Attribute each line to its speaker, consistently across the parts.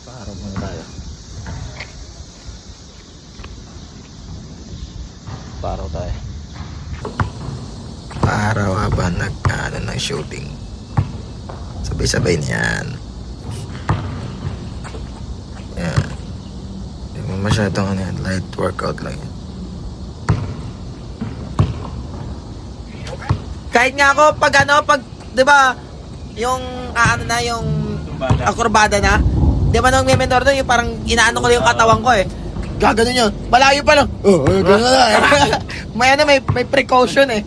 Speaker 1: Paaraw muna tayo. Paaraw tayo. Paaraw habang nag-ano ng shooting. Sabay-sabay niyan. Yan. Hindi mo masyadong ano yan. Light workout lang yan. Kahit nga ako pag ano, pag, di ba, yung, ano na, yung akurbada na, di ba nung may mentor doon, yung parang inaano ko yung katawan ko eh. Gaganon yun. Malayo pa lang. Gano'n na eh. May ano, may precaution eh.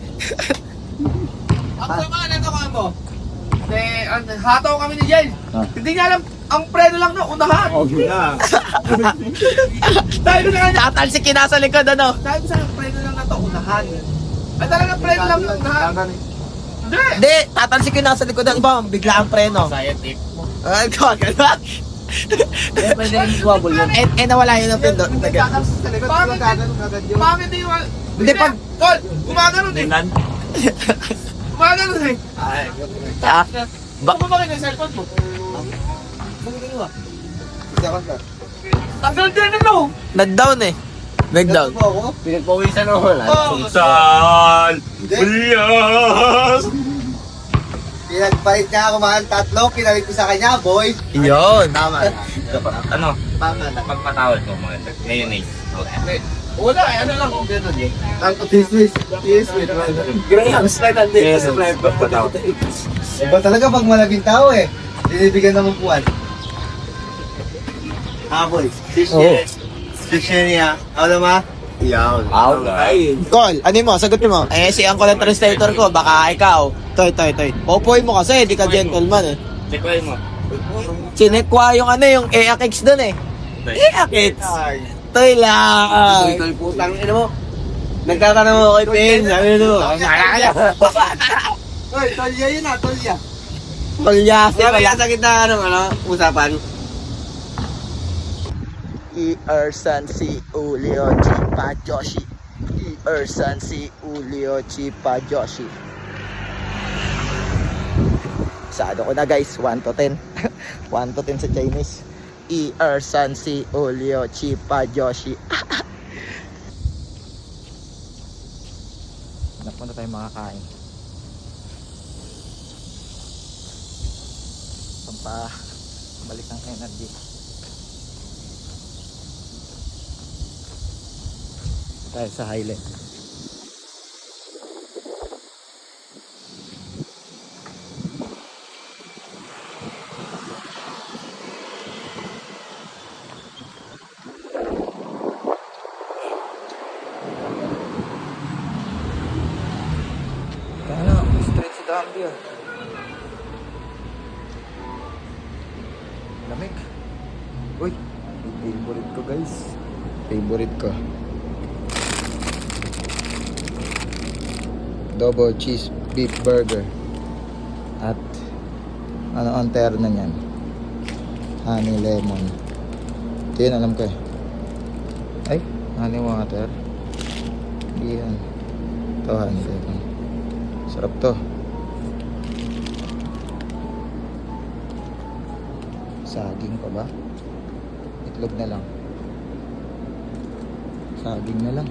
Speaker 2: Ako naman, ano ka mo? Hataw kami ni Jay. Hindi niya alam, ang preno lang na, unahan.
Speaker 3: Okay na.
Speaker 2: Dahil na kanya.
Speaker 1: Tatalsikin nasa likod, ano?
Speaker 2: Dahil sa preno lang na to, unahan. Ay talaga preno lang na unahan. Hindi.
Speaker 1: Hindi, tatalsikin nasa likod. Ano ba? Bigla ang preno.
Speaker 2: Scientific mo.
Speaker 1: Ay, gano'n.
Speaker 3: Pwede yung wobble yun.
Speaker 1: Nawala yun ang pindot.
Speaker 2: Pangit din yung...
Speaker 1: Hindi, pag...
Speaker 2: Tol, gumagano din. Gumagano din.
Speaker 1: Ah,
Speaker 2: Baka ba bakit yung cellphone mo? Tanggal din ano?
Speaker 1: nag-down eh. Nag-down.
Speaker 3: Pinagpawisan ako wala.
Speaker 4: Sal! Bilyas!
Speaker 3: Pinagpalit niya ako mga tatlo, pinawit ko sa kanya, boy.
Speaker 1: Yun.
Speaker 4: Tama. Ano?
Speaker 3: Tama na.
Speaker 4: Pagpatawad mo mga mayonnaise. Okay.
Speaker 2: Wala eh, ano lang kung gano'n eh.
Speaker 3: Ang this with Graham slide and this slide.
Speaker 4: Pagpatawad.
Speaker 3: Iba talaga pag malabing tao eh. Dinibigyan ng upuan. Boy. Sisya niya. Ano ma? Yan.
Speaker 4: Alright.
Speaker 1: Call, ano mo? Sagutin mo. Eh, si Uncle ang translator ko. Baka ikaw. Toy. Popoy mo kasi. Di ka gentleman eh.
Speaker 4: Checkwain mo.
Speaker 1: Sinekwa yung ano, yung EAKX dun eh. EAKX. Toy lang.
Speaker 3: Ito putang ina mo. Nagtatanong ako kay Pen. Sabi nito. Hoy, tolya yun ah, tolya.
Speaker 1: Palyasi.
Speaker 3: Kaya sa kita usapan.
Speaker 1: Iersan si Ulio Chipa Joshi. Iersan si Ulio Chipa Joshi. Sado ko na guys, 1 to 10. 1 to 10 sa Chinese. Iersan si Ulio Chipa Joshi. Hanap mo na tayo makakain. Balik ng energy. Tayo sa Highland. Kaya straight sa dami yun. Lamig. Uy, favorite ko guys. Favorite ko. Double cheese beef burger. At ano ang terno niyan? Honey lemon. Ito yun, alam ko eh. Ay, honey water. Hindi yan. Ito honey lemon. Sarap to. Saging pa ba? Itlog na lang. Saging na lang.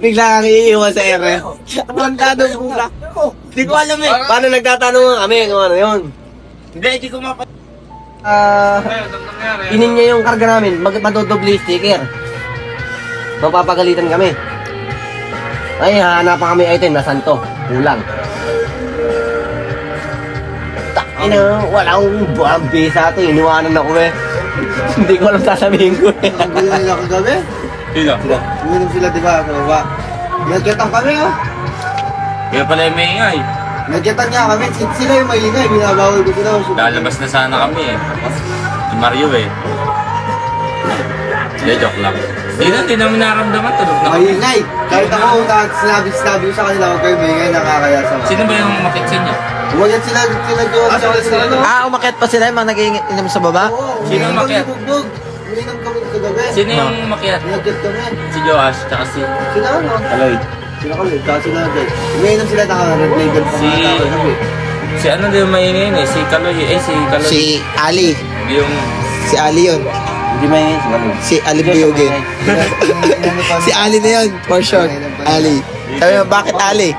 Speaker 3: Bigla kang iiwan sa ere. Plantado bula. Di ko alam eh. Paano nagtatanong kami kung ano yun?
Speaker 4: Hindi ko mapa...
Speaker 2: Ayun, ang nangyari.
Speaker 5: inin niya yung karga namin, madodoble yung sticker. Mapapagalitan kami. Ay, hahanapan kami item, nasan to? Kulang. Ina, walang buwang bisa to, iniwanan ako eh. Hindi ko alam sasabihin ko eh.
Speaker 3: Ang gulo nila kagabi.
Speaker 4: Sino?
Speaker 3: Uminom sila, di ba? Sa baba. Nagkatang kami, oh.
Speaker 4: Kaya pala yung maingay.
Speaker 3: Nagkatang nga kami. Sila yung maingay. Binabawal ko sila.
Speaker 4: Lalabas na sana kami eh. Si Mario eh. Hindi, joke lang. Hindi namin naramdaman. Tulog na kami.
Speaker 3: Maingay. Kahit ako, sinabi ko sa kanila, huwag kayo maingay, nakakaya sa mga.
Speaker 4: Sino ba yung makit sa inyo?
Speaker 3: Umagat sila doon.
Speaker 1: Ah, umakyat pa sila yung mga nag-iinom sa baba?
Speaker 3: Oo,
Speaker 4: Sino
Speaker 3: umiinom
Speaker 4: umakyat?
Speaker 3: kami bugbog. Umiinom kami kagabi.
Speaker 4: Sino yung makiat?
Speaker 3: Nagkat kami.
Speaker 4: Si Joash, tsaka si
Speaker 3: Sila ano?
Speaker 4: Aloy.
Speaker 3: Sila kami. Tsaka sila nagkat. Umiinom sila naka-red label pa
Speaker 4: Si-
Speaker 3: mga tao kami.
Speaker 4: Si ano din yung maingay yun eh? Si Kaloy. Si Kaloy.
Speaker 1: Si Ali.
Speaker 4: Yung...
Speaker 1: Si Ali yun.
Speaker 5: Hindi may siguro.
Speaker 1: Si Ali Buyugin. Si Ali na yun, for short. Ali. Sabi mo, bakit Ali?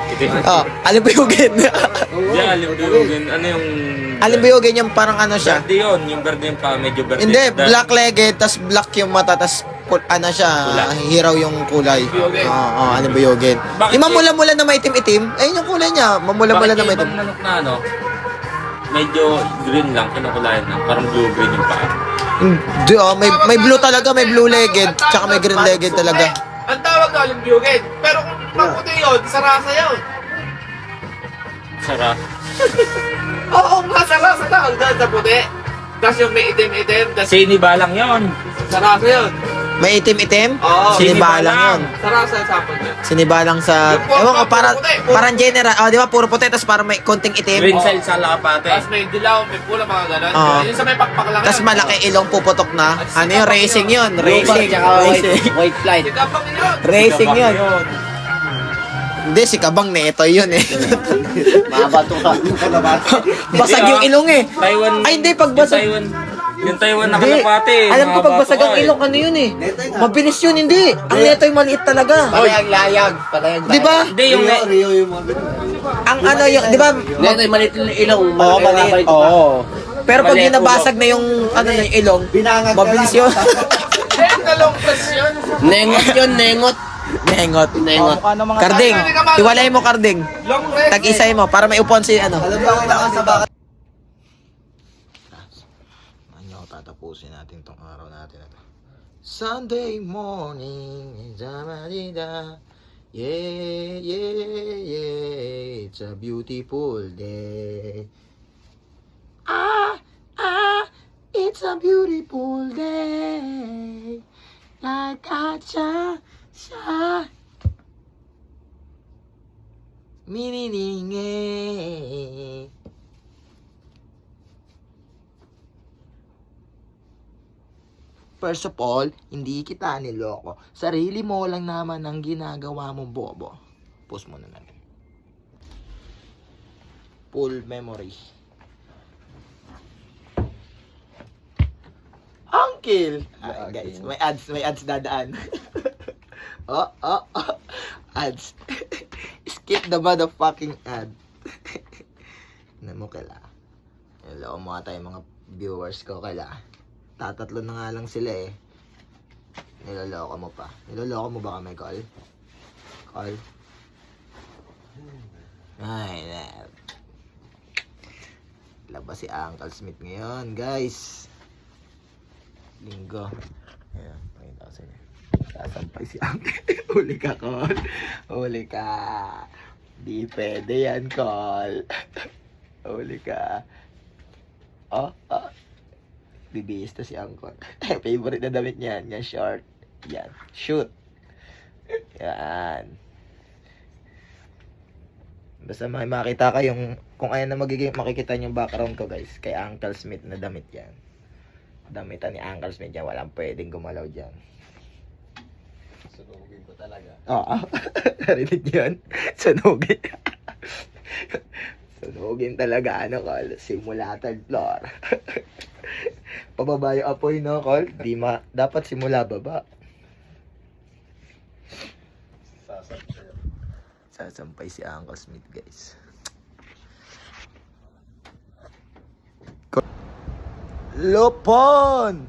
Speaker 1: Oh, Ali Buyugin.
Speaker 4: Hindi, alim din. Ano yung...
Speaker 1: Ali Buyugin yung parang ano siya.
Speaker 4: Verde yun. Yung verde yung pa. Medyo verde.
Speaker 1: Hindi, black-legged, tas black yung mata, tas ano siya,
Speaker 4: Pula.
Speaker 1: hiraw yung kulay. Oo, Ali Buyugin.
Speaker 4: Bakit
Speaker 1: Yung mamula-mula na maitim-itim, ayun yung kulay niya, mamula-mula na
Speaker 4: Bakit yung
Speaker 1: maitim.
Speaker 4: ibang manok na ano? Medyo green lang. Kinukulayan lang. Parang blue-green yung pa.
Speaker 1: Hindi, may blue talaga, may blue-legged, tsaka may green-legged talaga.
Speaker 2: Ang tawag na Olympiugin. Pero kung maputi yun, sarasa yun.
Speaker 4: Sarap.
Speaker 2: Oo nga, sarasa na. Ang dahil sa puti. Tapos yung may itim-itim, tapos
Speaker 4: Sinibalang yun.
Speaker 2: sarasa yun.
Speaker 1: May itim-itim?
Speaker 2: Oo.
Speaker 1: Sinibalang yun.
Speaker 2: Sarasa yung sapon yun.
Speaker 1: Sinibalang sa,
Speaker 2: Yung puro-
Speaker 1: ewan ko,
Speaker 2: puro puti, puro-
Speaker 1: parang general, di ba, puro puti, tas parang may konting itim.
Speaker 4: Green cell sa lakapate.
Speaker 2: Tapos may dilaw, may pula, mga ganon.
Speaker 1: Oo.
Speaker 2: Yung sa may pakpak lang
Speaker 1: Tas
Speaker 2: yun.
Speaker 1: malaki ilong puputok na. Ano yun, racing yun, racing.
Speaker 5: Tsaka white flight.
Speaker 2: Si Kapang yun.
Speaker 1: Racing yun. Hindi, si Kabang na ito yun eh.
Speaker 5: Mabato ka.
Speaker 1: Basag yung ilong eh.
Speaker 4: Taiwan.
Speaker 1: Ay, hindi, pag basag.
Speaker 4: Yung Taiwan na
Speaker 1: Hindi.
Speaker 4: kalapate.
Speaker 1: Alam ko pag basag ang
Speaker 4: Mga
Speaker 1: ilong, ano yun eh. Mabilis yun, hindi. Ang neto'y maliit talaga.
Speaker 5: Palayag layag. Palayag
Speaker 1: Di ba?
Speaker 4: Hindi, yung...
Speaker 3: Rio yung mga ganun.
Speaker 1: Ang ano yung, di ba?
Speaker 5: Neto yung maliit yung ilong.
Speaker 1: Oo, maliit. Oo. Pero pag
Speaker 4: Maliit,
Speaker 1: yung nabasag na yung, ano na yung ilong,
Speaker 3: Binangag ka
Speaker 1: mabilis
Speaker 3: lang.
Speaker 1: yun.
Speaker 2: Kaya na long press yun.
Speaker 5: Nengot yun, nengot.
Speaker 1: Nengot.
Speaker 5: Nengot.
Speaker 1: Karding, iwalay mo Karding.
Speaker 2: Long press.
Speaker 1: Tag-isay mo para may upuan si ano.
Speaker 3: Alam mo, kailangan sa baka.
Speaker 1: Ano, tatapusin natin tong araw natin na to. Sunday morning, Jamarida. Yeah, yeah, yeah. It's a beautiful day. It's a beautiful day. Like a cha. Minininge. First of all, hindi kita niloko. Sarili mo lang naman ang ginagawa mo, bobo. Post mo na natin. Full memory. Uncle! Ah, guys, may ads dadaan. oh. Ads. Skip the motherfucking ad. Ano mo kaila? Hello mo tayo mga viewers ko kaila. Tatatlo na nga lang sila eh. Niloloko mo pa. Niloloko mo ba kami, Col? Col? Ay, labas si Uncle Smith ngayon, guys. Linggo. Ayan, pakita ko sa inyo. Sasampay si Uncle. Huli ka, Col. Huli ka. Di pwede yan, Col. Huli ka. Oh. Bibihis to si Angkor. Favorite na damit niyan. Yan, short. Yan. Shoot. Yan. Basta may makita kayong kung ayan na magiging makikita yung background ko, guys. Kay Uncle Smith na damit yan. Damitan ni Uncle Smith yan. Walang pwedeng gumalaw dyan.
Speaker 3: Sunugin ko talaga.
Speaker 1: Oo. Narinig yun? Sunugin. Sunugin talaga, ano, Col? Simula third floor. Pababa yung apoy, no, Col? Dapat simula baba. Sasampay si Uncle Smith, guys. Lupon!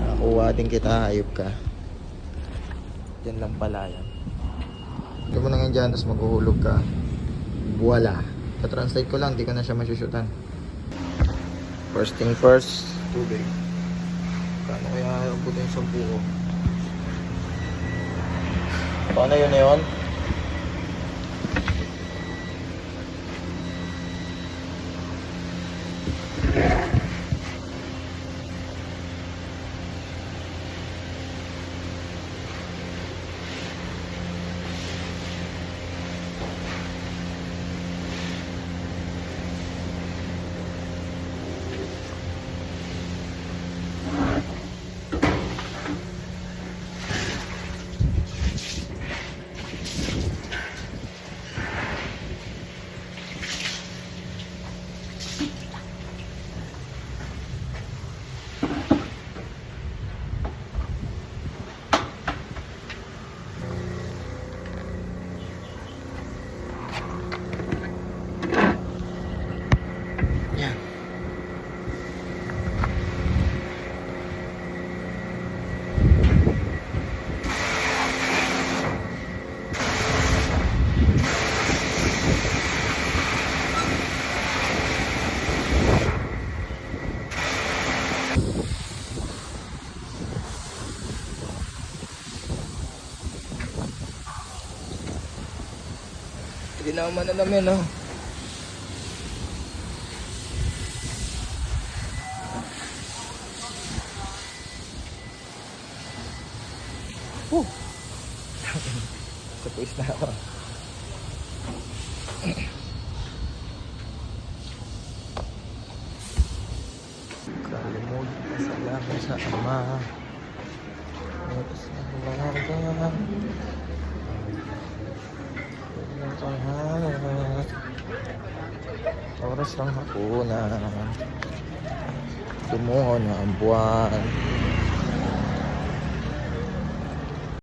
Speaker 1: Nakuha din kita, hayop ka. Yan lang pala yan. Ito mo na nga dyan, tapos maghuhulog ka. Voila. Pa-translate ko lang, di ko na siya masyushutan. First thing first, tubig. Paano kaya abutin sa buo? Paano yun na yun? Yan. Hindi naman na namin, oh. Sa puwis na ako. Kalimod, pasalamat sa Ama. Pasalamat sa lahat. Oras ng hapunan. Tumuho na ang buwan.